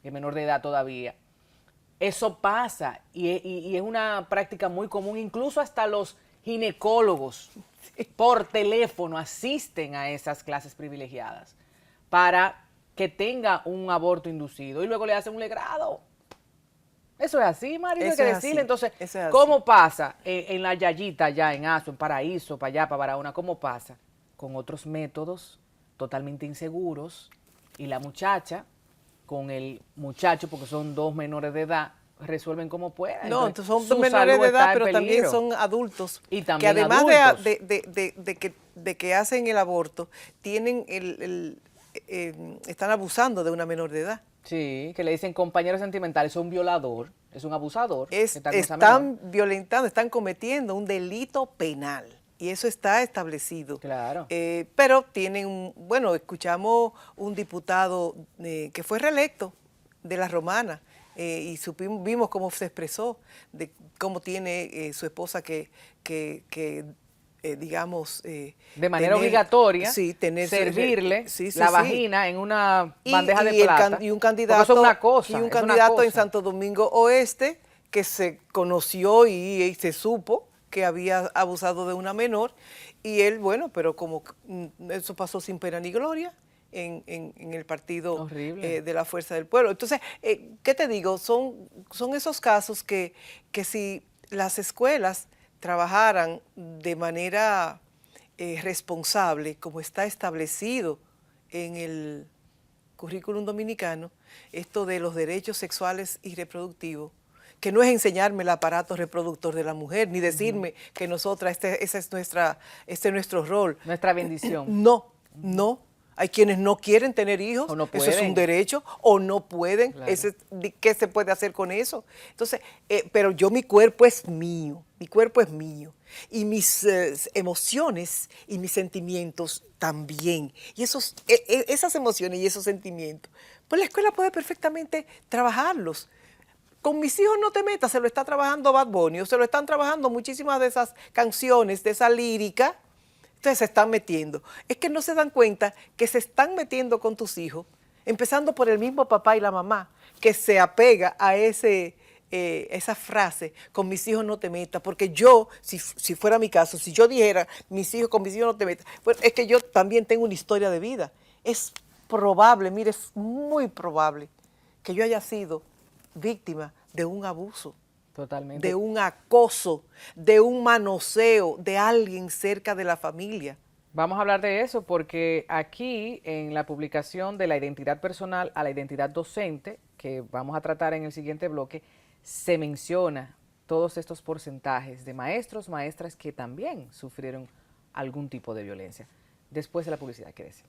que es menor de edad todavía. Eso pasa y es una práctica muy común. Incluso hasta los ginecólogos por teléfono asisten a esas clases privilegiadas para que tenga un aborto inducido y luego le hacen un legrado. Eso eso es así, Mario, hay Eso que es decirle. así, Entonces, eso es así. ¿cómo pasa en la Yayita, allá en Aso, en Paraíso, para allá, para Barahona? ¿Cómo pasa? Con otros métodos totalmente inseguros, y la muchacha con el muchacho, porque son dos menores de edad, resuelven como puedan. No, Entonces, son su menores salud de está edad, en pero también peligro. son adultos. Y Que también además adultos. de que hacen el aborto, tienen están abusando de una menor de edad. Sí, que le dicen compañero sentimental, es un violador, es un abusador. que está con esa menor. Están violentando, están cometiendo un delito penal. Y eso está establecido. Claro. Pero tienen, bueno, escuchamos un diputado que fue reelecto de la Romana, y vimos cómo se expresó, de cómo tiene su esposa digamos... de manera obligatoria, sí, servirle sí, la sí. vagina en una bandeja de plata. Y un porque candidato, eso es una cosa, y un es una candidato en cosa. Santo Domingo Oeste que se conoció y se supo que había abusado de una menor, y él, bueno, pero como eso pasó sin pena ni gloria en el partido Horrible. de la Fuerza del Pueblo. Entonces, ¿qué te digo? Son esos casos que si las escuelas trabajaran de manera responsable, como está establecido en el currículum dominicano, esto de los derechos sexuales y reproductivos, que no es enseñarme el aparato reproductor de la mujer, ni decirme que nosotras, este es nuestro rol. Nuestra bendición. No, no. Hay quienes no quieren tener hijos, O no eso es un pueden. derecho, o no pueden. Claro. ¿Qué se puede hacer con eso? Entonces, pero mi cuerpo es mío, y mis emociones y mis sentimientos también. Y esas emociones y esos sentimientos, pues la escuela puede perfectamente trabajarlos. Con mis hijos no te metas, se lo está trabajando Bad Bunny, o se lo están trabajando muchísimas de esas canciones, de esa lírica. Entonces se están metiendo. Es que no se dan cuenta que se están metiendo con tus hijos, empezando por el mismo papá y la mamá, que se apega a esa frase, con mis hijos no te metas, porque yo, si fuera mi caso, si yo dijera, con mis hijos no te metas, pues es que yo también tengo una historia de vida. Es probable, mire, es muy probable que yo haya sido víctima de un abuso, Totalmente. de un acoso, de un manoseo de alguien cerca de la familia. Vamos a hablar de eso porque aquí en la publicación de la identidad personal a la identidad docente, que vamos a tratar en el siguiente bloque, se menciona todos estos porcentajes de maestros, maestras que también sufrieron algún tipo de violencia. Después de la publicidad, ¿qué decir?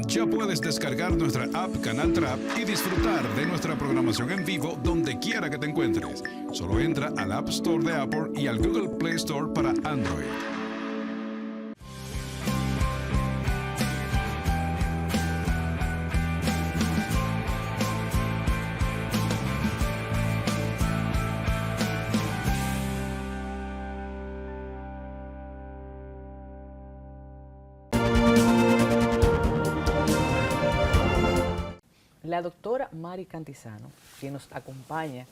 Ya puedes descargar nuestra app Canal Trap y disfrutar de nuestra programación en vivo donde quiera que te encuentres. Solo entra al App Store de Apple y al Google Play Store para Android. La doctora Mari Cantizano, quien nos acompaña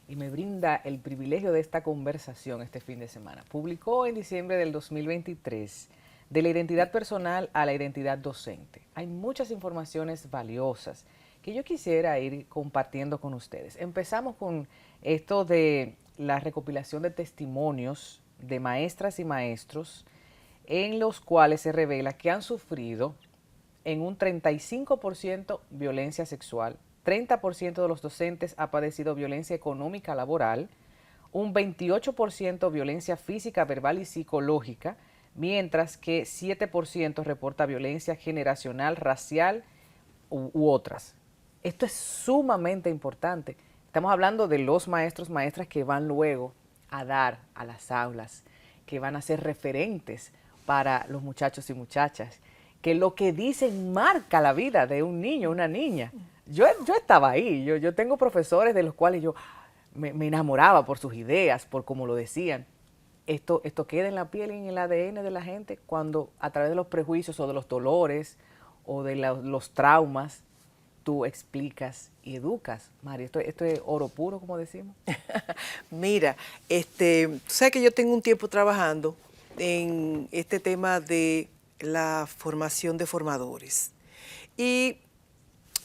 y me brinda el privilegio de esta conversación este fin de semana, publicó en diciembre del 2023 de la identidad personal a la identidad docente. Hay muchas informaciones valiosas que yo quisiera ir compartiendo con ustedes. Empezamos con esto de la recopilación de testimonios de maestras y maestros en los cuales se revela que han sufrido en un 35% violencia sexual, 30% de los docentes ha padecido violencia económica laboral, un 28% violencia física, verbal y psicológica, mientras que 7% reporta violencia generacional, racial u otras. Esto es sumamente importante. Estamos hablando de los maestros, maestras que van luego a dar a las aulas, que van a ser referentes para los muchachos y muchachas, que lo que dicen marca la vida de un niño, una niña. Yo estaba ahí, yo tengo profesores de los cuales yo me enamoraba por sus ideas, por cómo lo decían. Esto queda en la piel y en el ADN de la gente cuando a través de los prejuicios o de los dolores o de los traumas tú explicas y educas. Mari, esto es oro puro, como decimos. Mira, tú sabes que yo tengo un tiempo trabajando en este tema de la formación de formadores. Y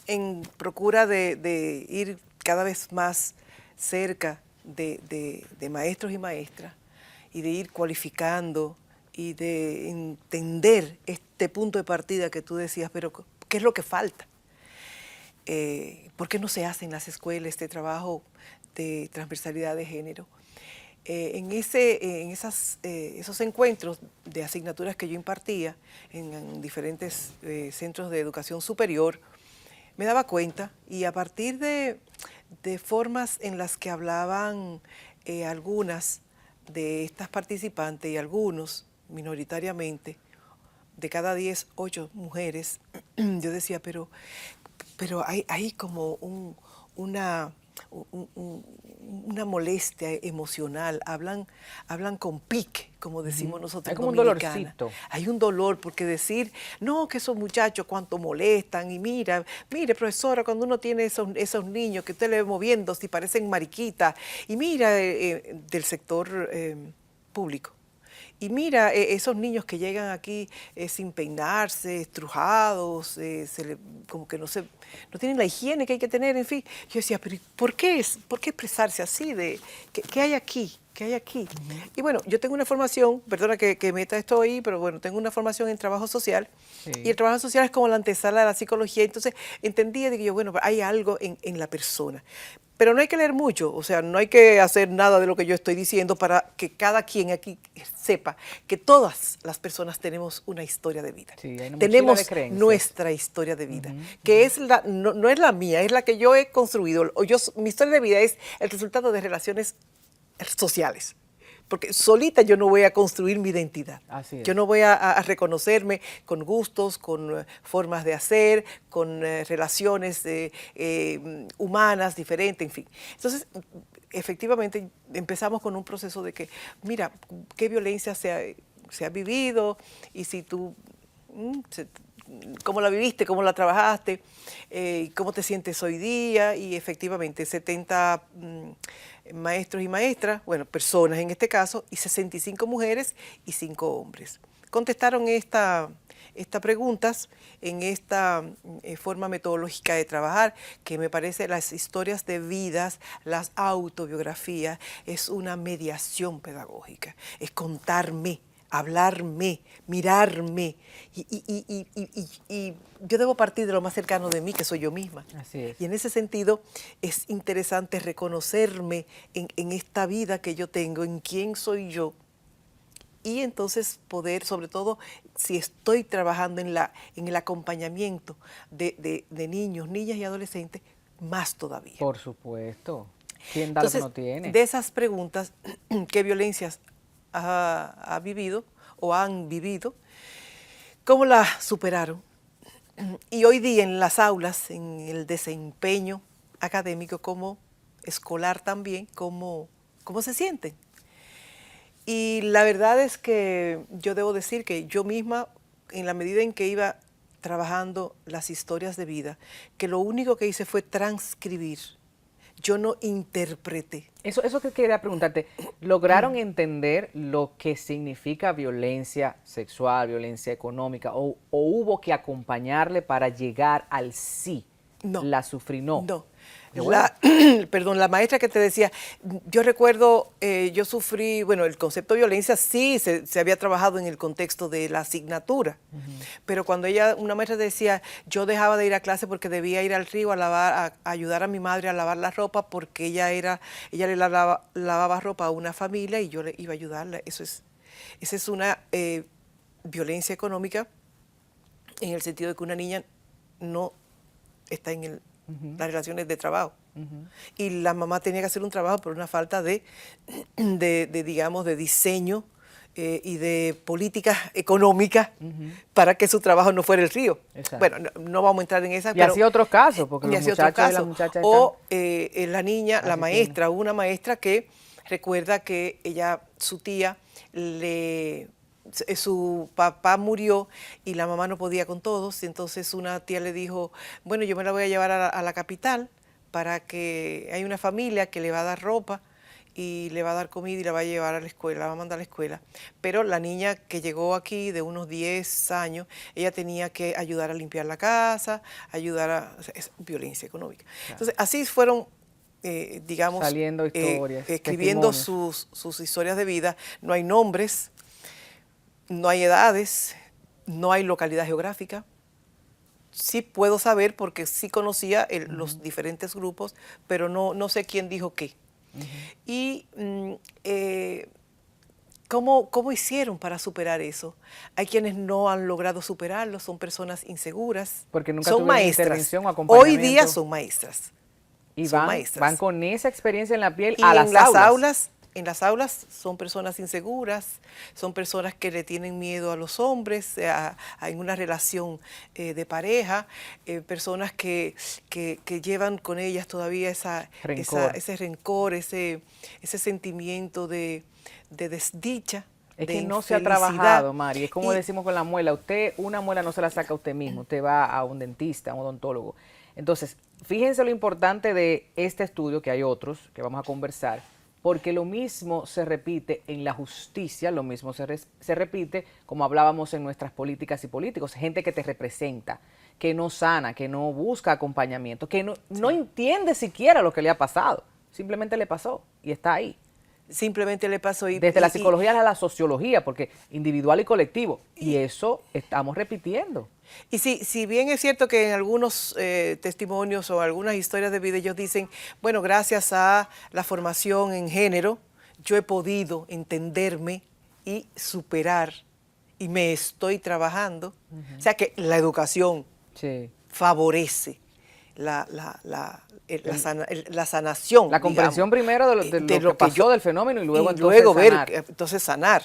en procura de ir cada vez más cerca de maestros y maestras y de ir cualificando y de entender este punto de partida que tú decías, pero ¿qué es lo que falta? ¿Por qué no se hace en las escuelas este trabajo de transversalidad de género? Esos encuentros de asignaturas que yo impartía en diferentes centros de educación superior, me daba cuenta, y a partir de formas en las que hablaban algunas de estas participantes y algunos minoritariamente, de cada 10, 8 mujeres, yo decía, pero hay como una molestia emocional, hablan con pique, como decimos nosotros. Hay como un dominicana. dolorcito. Hay un dolor, porque decir, no, que esos muchachos cuánto molestan, y mire, profesora, cuando uno tiene esos niños que usted le ve moviendo, si parecen mariquitas, y mira, del sector público. Y mira, esos niños que llegan aquí sin peinarse, estrujados, como que no tienen la higiene que hay que tener, en fin. Yo decía, pero ¿por qué expresarse así? ¿Qué hay aquí? ¿Qué hay aquí? Y bueno, yo tengo una formación, perdona que meta esto ahí, pero bueno, tengo una formación en trabajo social. Sí. Y el trabajo social es como la antesala de la psicología. Entonces entendía, digo yo, bueno, hay algo en la persona. Pero no hay que leer mucho, o sea, no hay que hacer nada de lo que yo estoy diciendo para que cada quien aquí sepa que todas las personas tenemos una historia de vida. Sí, tenemos nuestra historia de vida, que es no es la mía, es la que yo he construido. Mi historia de vida es el resultado de relaciones sociales. Porque solita yo no voy a construir mi identidad. Así es. Yo no voy a reconocerme con gustos, con formas de hacer, con relaciones humanas diferentes, en fin. Entonces, efectivamente, empezamos con un proceso de que, mira, qué violencia se ha vivido, y si tú, cómo la viviste, cómo la trabajaste, cómo te sientes hoy día, y efectivamente 70 maestros y maestras, bueno, personas en este caso, y 65 mujeres y 5 hombres. Contestaron estas preguntas en esta forma metodológica de trabajar, que me parece las historias de vidas, las autobiografías, es una mediación pedagógica, es contarme, hablarme, mirarme, y yo debo partir de lo más cercano de mí, que soy yo misma. Así es. Y en ese sentido es interesante reconocerme en esta vida que yo tengo, en quién soy yo, y entonces poder, sobre todo si estoy trabajando en el acompañamiento de niños, niñas y adolescentes, más todavía. Por supuesto. ¿Quién da lo que no tiene? De esas preguntas, ¿qué violencias ha vivido o han vivido? ¿Cómo la superaron? Y hoy día en las aulas, en el desempeño académico como escolar también, ¿cómo se sienten? Y la verdad es que yo debo decir que yo misma, en la medida en que iba trabajando las historias de vida, que lo único que hice fue transcribir. Yo no interpreté. Eso que quería preguntarte, ¿lograron entender lo que significa violencia sexual, violencia económica, o hubo que acompañarle para llegar al sí? No. ¿La sufrí? No. No. La maestra que te decía, yo recuerdo, yo sufrí, bueno, el concepto de violencia sí se había trabajado en el contexto de la asignatura, pero cuando una maestra decía, yo dejaba de ir a clase porque debía ir al río a ayudar a mi madre a lavar la ropa, porque ella le lavaba ropa a una familia y yo le iba a ayudarla. Esa es una violencia económica, en el sentido de que una niña no está en las relaciones de trabajo. Y la mamá tenía que hacer un trabajo por una falta digamos, de diseño y de políticas económicas para que su trabajo no fuera el río. Exacto. Bueno, no vamos a entrar en esa. Y así otros casos, porque los muchachos y las muchachas o la niña, la maestra, una maestra que recuerda que su tía su papá murió y la mamá no podía con todos, y entonces una tía le dijo, bueno, yo me la voy a llevar a la capital para que hay una familia que le va a dar ropa, y le va a dar comida y la va a llevar a la escuela, la va a mandar a la escuela. Pero la niña que llegó aquí de unos 10 años, ella tenía que ayudar a limpiar la casa, o sea, es violencia económica. Claro. Entonces, así fueron, digamos, saliendo historias, escribiendo sus historias de vida. No hay nombres, no hay edades, no hay localidad geográfica. Sí puedo saber porque sí conocía los diferentes grupos, pero no sé quién dijo qué. Y ¿cómo hicieron para superar eso? Hay quienes no han logrado superarlo, son personas inseguras, porque nunca son maestras. Intervención o acompañamiento. Hoy día son maestras. Y son van, maestras. Van con esa experiencia en la piel y a en las aulas. En las aulas son personas inseguras, son personas que le tienen miedo a los hombres, en una relación de pareja, personas que llevan con ellas todavía ese rencor, ese sentimiento de desdicha. Es que no se ha trabajado, Mari, es como decimos con la muela, usted una muela no se la saca usted mismo, usted va a un dentista, a un odontólogo. Entonces, fíjense lo importante de este estudio, que hay otros que vamos a conversar, porque lo mismo se repite en la justicia, lo mismo se repite como hablábamos en nuestras políticas y políticos, gente que te representa, que no sana, que no busca acompañamiento, que no entiende siquiera lo que le ha pasado, simplemente le pasó y está ahí. Simplemente le pasó. Desde la psicología a la sociología, porque individual y colectivo, y eso estamos repitiendo. Y si bien es cierto que en algunos testimonios o algunas historias de vida ellos dicen, bueno, gracias a la formación en género, yo he podido entenderme y superar, y me estoy trabajando. O sea que la educación favorece la sanación. La comprensión, digamos, primero de lo que pasó del fenómeno y luego entonces sanar.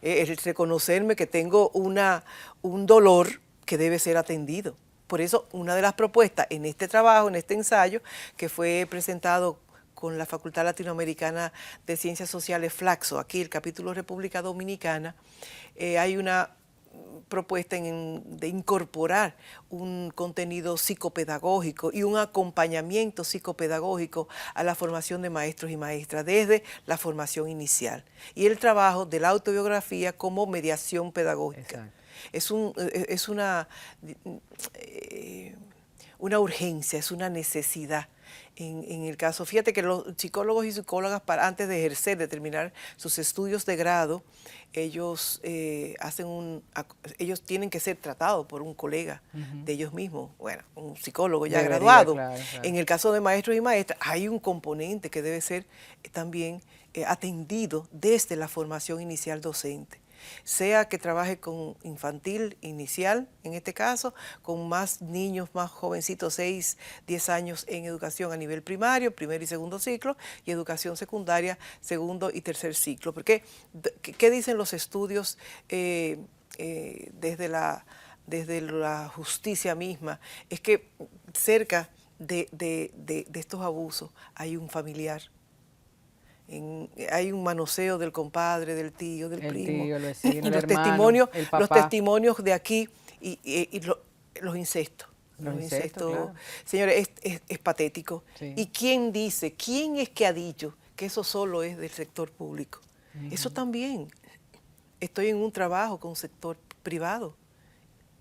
El reconocerme que tengo un dolor que debe ser atendido. Por eso, una de las propuestas en este trabajo, en este ensayo, que fue presentado con la Facultad Latinoamericana de Ciencias Sociales, Flaxo, aquí el capítulo República Dominicana, hay una propuesta de incorporar un contenido psicopedagógico y un acompañamiento psicopedagógico a la formación de maestros y maestras desde la formación inicial. Y el trabajo de la autobiografía como mediación pedagógica. Exacto. Es una urgencia, es una necesidad. En el caso, fíjate que los psicólogos y psicólogas, antes de ejercer, de terminar sus estudios de grado, ellos ellos tienen que ser tratados por un colega de ellos mismos, bueno, un psicólogo ya graduado. Claro. En el caso de maestros y maestras, hay un componente que debe ser también atendido desde la formación inicial docente. Sea que trabaje con infantil inicial, en este caso, con más niños, más jovencitos, 6, 10 años en educación a nivel primario, primer y segundo ciclo, y educación secundaria, segundo y tercer ciclo. Porque, ¿qué dicen los estudios desde la justicia misma? Es que cerca de estos abusos hay un familiar. Hay un manoseo del compadre, del tío, del primo. Tío, el vecino, los testimonios de aquí y los incestos. Los incestos, claro. Señores, es patético. Sí. ¿Y quién es que ha dicho que eso solo es del sector público? Eso también. Estoy en un trabajo con sector privado,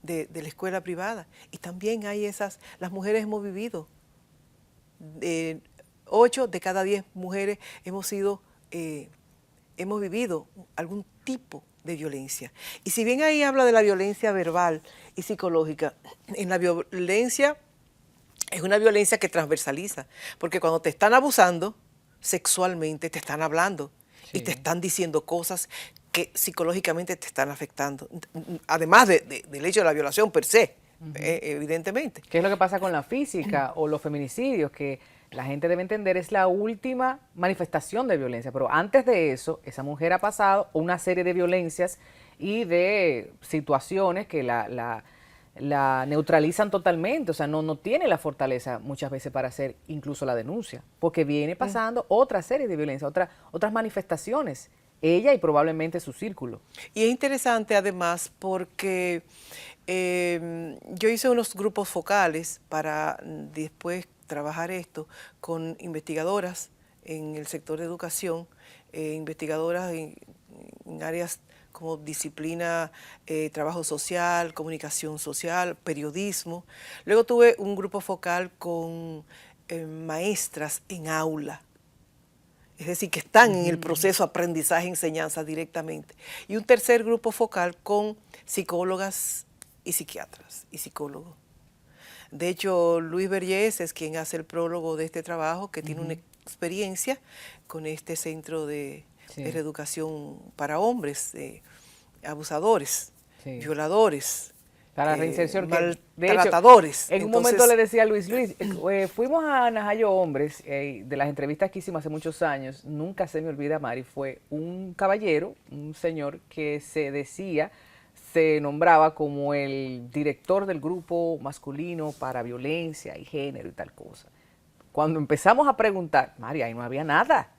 de la escuela privada, y también hay las mujeres hemos vivido. 8 de cada 10 mujeres hemos vivido algún tipo de violencia. Y si bien ahí habla de la violencia verbal y psicológica, en la violencia es una violencia que transversaliza, porque cuando te están abusando sexualmente, te están hablando y te están diciendo cosas que psicológicamente te están afectando, además del hecho de la violación per se, evidentemente. ¿Qué es lo que pasa con la física o los feminicidios? Que la gente debe entender es la última manifestación de violencia, pero antes de eso, esa mujer ha pasado una serie de violencias y de situaciones que la neutralizan totalmente, o sea, no tiene la fortaleza muchas veces para hacer incluso la denuncia, porque viene pasando otra serie de violencia, otras manifestaciones, ella y probablemente su círculo. Y es interesante además porque yo hice unos grupos focales para después trabajar esto con investigadoras en el sector de educación, investigadoras en áreas como disciplina, trabajo social, comunicación social, periodismo. Luego tuve un grupo focal con maestras en aula, es decir, que están en el proceso aprendizaje-enseñanza directamente. Y un tercer grupo focal con psicólogas y psiquiatras y psicólogos. De hecho, Luis Vergés es quien hace el prólogo de este trabajo, que tiene una experiencia con este centro de reeducación para hombres, abusadores, violadores, para reinserción, maltratadores. En un momento le decía a Luis, fuimos a Najayo Hombres, de las entrevistas que hicimos hace muchos años, nunca se me olvida, Mari, fue un caballero, un señor que se nombraba como el director del grupo masculino para violencia y género y tal cosa. Cuando empezamos a preguntar, Mari, ahí no había nada.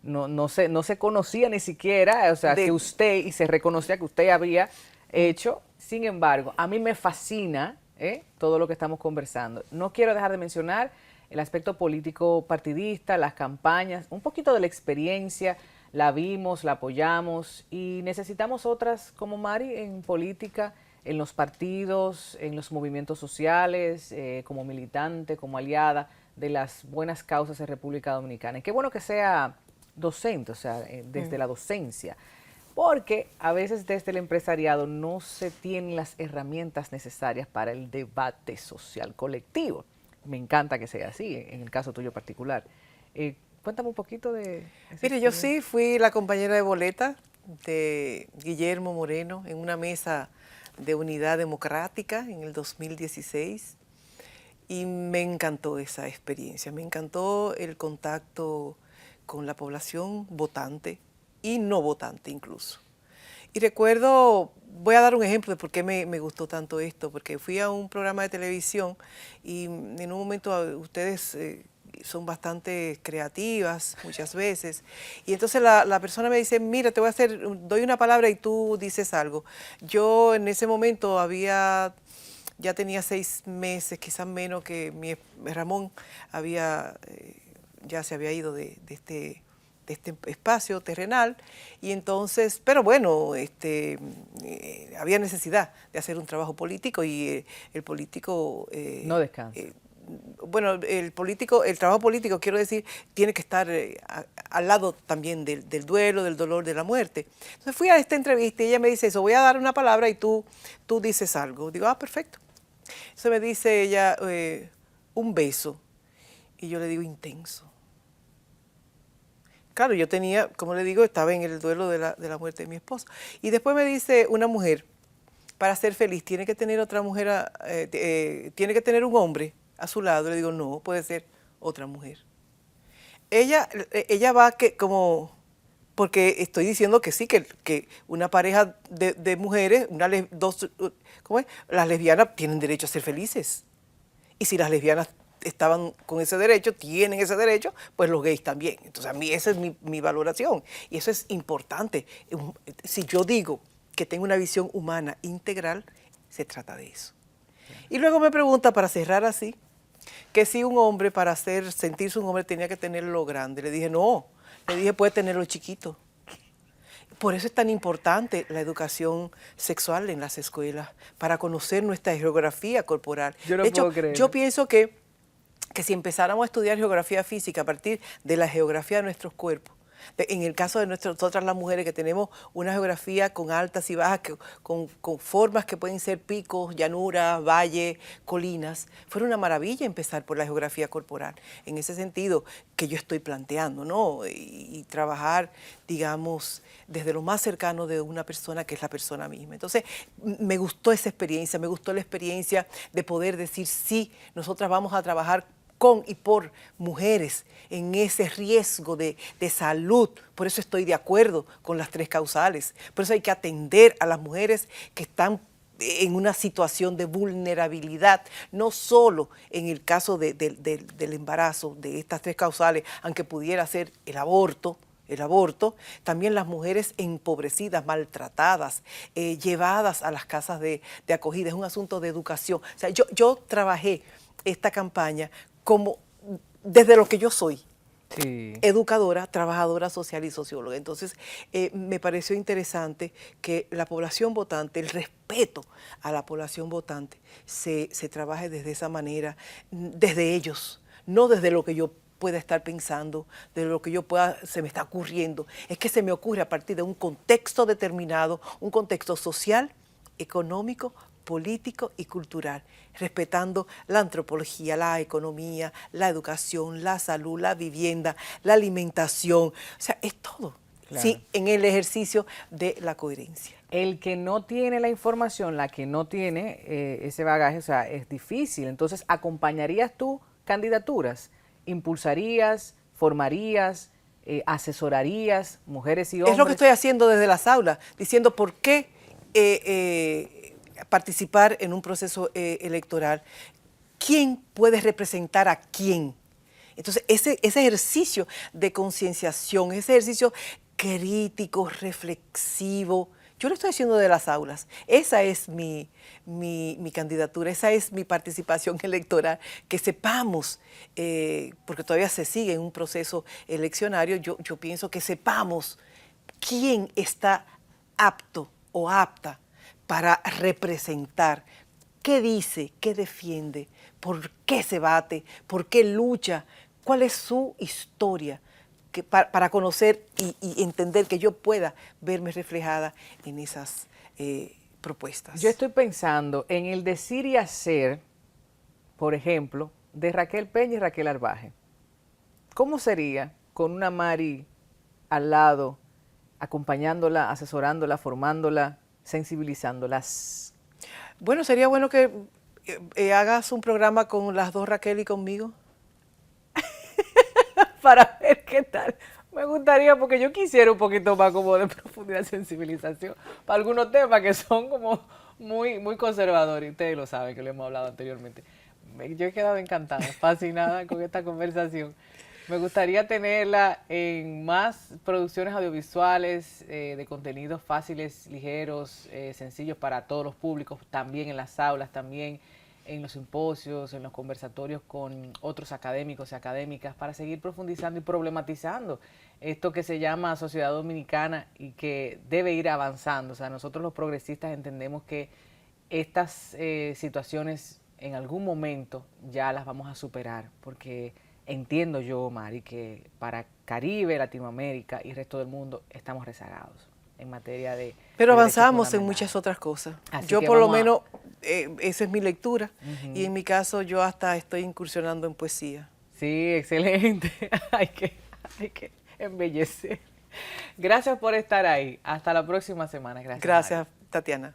No se conocía ni siquiera, o sea, que usted, y se reconocía que usted había hecho. Sin embargo, a mí me fascina todo lo que estamos conversando. No quiero dejar de mencionar el aspecto político partidista, las campañas, un poquito de la experiencia, la vimos, la apoyamos y necesitamos otras como Mari en política, en los partidos, en los movimientos sociales, como militante, como aliada de las buenas causas en República Dominicana. Y qué bueno que sea docente, o sea, desde la docencia, porque a veces desde el empresariado no se tienen las herramientas necesarias para el debate social colectivo. Me encanta que sea así, en el caso tuyo particular. Cuéntame un poquito de... Mire, yo sí fui la compañera de boleta de Guillermo Moreno en una mesa de unidad democrática en el 2016 y me encantó esa experiencia, me encantó el contacto con la población votante y no votante incluso. Y recuerdo, voy a dar un ejemplo de por qué me gustó tanto esto, porque fui a un programa de televisión y en un momento ustedes son bastante creativas muchas veces, y entonces la persona me dice, mira, doy una palabra y tú dices algo. Yo en ese momento ya tenía 6 meses, quizás menos, que Ramón ya se había ido de este espacio terrenal, y entonces, pero bueno, había necesidad de hacer un trabajo político y el político... no descansa. Bueno, el trabajo político, quiero decir, tiene que estar al lado también del duelo, del dolor, de la muerte. Entonces fui a esta entrevista y ella me dice eso, voy a dar una palabra y tú dices algo. Digo, perfecto. Entonces me dice ella, un beso. Y yo le digo, intenso. Claro, yo tenía, como le digo, estaba en el duelo de la muerte de mi esposo. Y después me dice, una mujer, para ser feliz, tiene que tener otra mujer, tiene que tener un hombre a su lado. Le digo, no, puede ser otra mujer. Ella va porque estoy diciendo que sí, que una pareja de mujeres, las lesbianas tienen derecho a ser felices. Y si las lesbianas estaban con ese derecho, tienen ese derecho, pues los gays también. Entonces a mí esa es mi valoración y eso es importante. Si yo digo que tengo una visión humana integral, se trata de eso. Y luego me pregunta, para cerrar así, que si un hombre para sentirse un hombre tenía que tenerlo grande. Le dije, no, le dije, puede tenerlo chiquito. Por eso es tan importante la educación sexual en las escuelas, para conocer nuestra geografía corporal. Yo no de hecho, puedo creer. yo pienso que si empezáramos a estudiar geografía física a partir de la geografía de nuestros cuerpos, en el caso de nosotras las mujeres, que tenemos una geografía con altas y bajas, con formas que pueden ser picos, llanuras, valles, colinas, fuera una maravilla empezar por la geografía corporal. En ese sentido que yo estoy planteando, ¿no? Y trabajar, digamos, desde lo más cercano de una persona, que es la persona misma. Entonces, me gustó esa experiencia, me gustó la experiencia de poder decir, sí, nosotras vamos a trabajar con y por mujeres en ese riesgo de salud. Por eso estoy de acuerdo con las 3 causales. Por eso hay que atender a las mujeres que están en una situación de vulnerabilidad, no solo en el caso del embarazo, de estas 3 causales, aunque pudiera ser el aborto, también las mujeres empobrecidas, maltratadas, llevadas a las casas de acogida. Es un asunto de educación. O sea, yo trabajé esta campaña como desde lo que yo soy, Sí. educadora, trabajadora social y socióloga. Entonces, me pareció interesante que la población votante, el respeto a la población votante, se trabaje desde esa manera, desde ellos, no desde lo que yo pueda estar pensando, de lo que se me está ocurriendo. Es que se me ocurre a partir de un contexto determinado, un contexto social, económico, político y cultural, respetando la antropología, la economía, la educación, la salud, la vivienda, la alimentación. O sea, es todo. Claro. Sí, en el ejercicio de la coherencia. El que no tiene la información, la que no tiene ese bagaje, o sea, es difícil. Entonces, ¿acompañarías tú candidaturas? ¿Impulsarías, formarías, asesorarías mujeres y hombres? Es lo que estoy haciendo desde las aulas, diciendo por qué participar en un proceso electoral. ¿Quién puede representar a quién? Entonces, ese ejercicio de concienciación, ese ejercicio crítico, reflexivo, yo lo estoy haciendo de las aulas. Esa es mi candidatura, esa es mi participación electoral, que sepamos, porque todavía se sigue en un proceso eleccionario, yo pienso que sepamos quién está apto o apta para representar, qué dice, qué defiende, por qué se bate, por qué lucha, cuál es su historia, para conocer y entender que yo pueda verme reflejada en esas propuestas. Yo estoy pensando en el decir y hacer, por ejemplo, de Raquel Peña y Raquel Arbaje. ¿Cómo sería con una Mari al lado, acompañándola, asesorándola, formándola, sensibilizándolas? Bueno, sería bueno que hagas un programa con las dos Raquel y conmigo. Para ver qué tal. Me gustaría, porque yo quisiera un poquito más como de profundidad, sensibilización para algunos temas que son como muy, muy conservadores. Ustedes lo saben, que lo hemos hablado anteriormente. Yo he quedado encantada, fascinada con esta conversación. Me gustaría tenerla en más producciones audiovisuales, de contenidos fáciles, ligeros, sencillos para todos los públicos, también en las aulas, también en los simposios, en los conversatorios con otros académicos y académicas, para seguir profundizando y problematizando esto que se llama sociedad dominicana y que debe ir avanzando. O sea, nosotros los progresistas entendemos que estas situaciones en algún momento ya las vamos a superar, porque entiendo yo, Mari, que para Caribe, Latinoamérica y el resto del mundo estamos rezagados en materia de... Pero avanzamos en muchas otras cosas. Así Yo que por lo vamos a- menos, esa es mi lectura, y en mi caso yo hasta estoy incursionando en poesía. Sí, excelente. hay que embellecer. Gracias por estar ahí. Hasta la próxima semana. Gracias. Gracias, Mari. Tatiana.